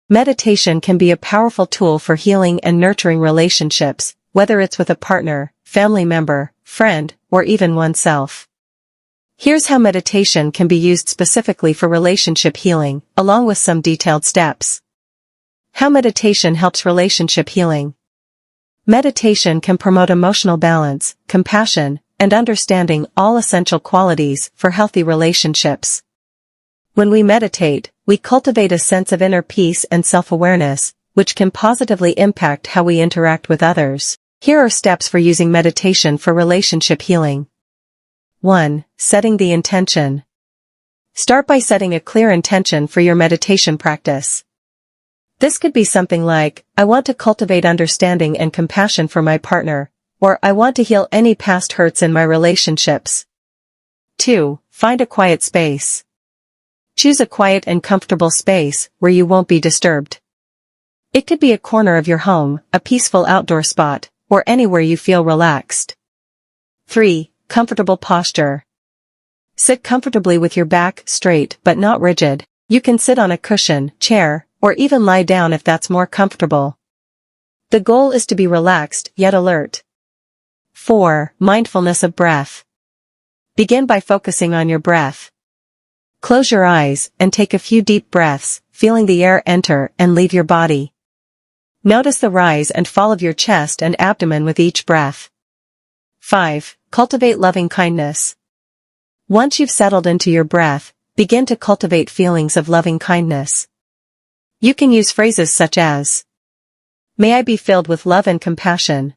Meditation can be a powerful tool for healing and nurturing relationships, whether it's with a partner, family member, friend, or even oneself. Here's how meditation can be used specifically for relationship healing, along with some detailed steps. How meditation helps relationship healing. Meditation can promote emotional balance, compassion, and understanding, all essential qualities for healthy relationships. When we meditate, we cultivate a sense of inner peace and self-awareness, which can positively impact how we interact with others. Here are steps for using meditation for relationship healing. 1. Setting the intention. Start by setting a clear intention for your meditation practice. This could be something like, I want to cultivate understanding and compassion for my partner, or I want to heal any past hurts in my relationships. 2. Find a quiet space. Choose a quiet and comfortable space where you won't be disturbed. It could be a corner of your home, a peaceful outdoor spot, or anywhere you feel relaxed. 3. Comfortable posture. Sit comfortably with your back straight but not rigid. You can sit on a cushion, chair, or even lie down if that's more comfortable. The goal is to be relaxed yet alert. 4. Mindfulness of breath. Begin by focusing on your breath. Close your eyes and take a few deep breaths, feeling the air enter and leave your body. Notice the rise and fall of your chest and abdomen with each breath. 5. Cultivate loving kindness. Once you've settled into your breath, begin to cultivate feelings of loving kindness. You can use phrases such as, may I be filled with love and compassion.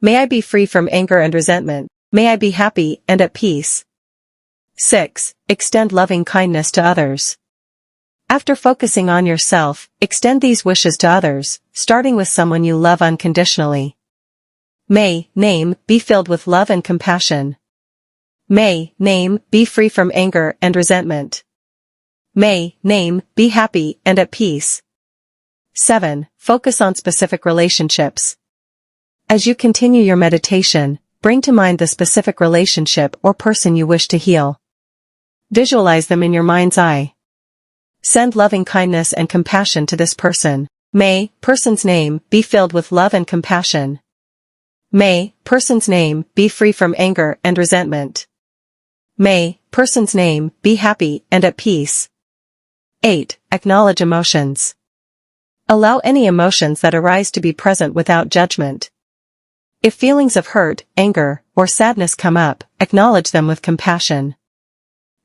May I be free from anger and resentment. May I be happy and at peace. 6. Extend loving kindness to others. After focusing on yourself, extend these wishes to others, starting with someone you love unconditionally. May, name, be filled with love and compassion. May, name, be free from anger and resentment. May, name, be happy and at peace. 7. Focus on specific relationships. As you continue your meditation, bring to mind the specific relationship or person you wish to heal. Visualize them in your mind's eye. Send loving kindness and compassion to this person. May, person's name, be filled with love and compassion. May, person's name, be free from anger and resentment. May, person's name, be happy and at peace. 8. Acknowledge emotions. Allow any emotions that arise to be present without judgment. If feelings of hurt, anger, or sadness come up, acknowledge them with compassion.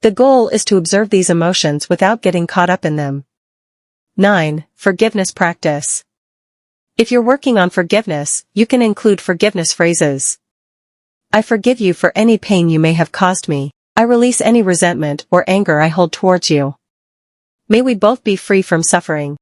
The goal is to observe these emotions without getting caught up in them. 9. Forgiveness practice. If you're working on forgiveness, you can include forgiveness phrases. I forgive you for any pain you may have caused me. I release any resentment or anger I hold towards you. May we both be free from suffering.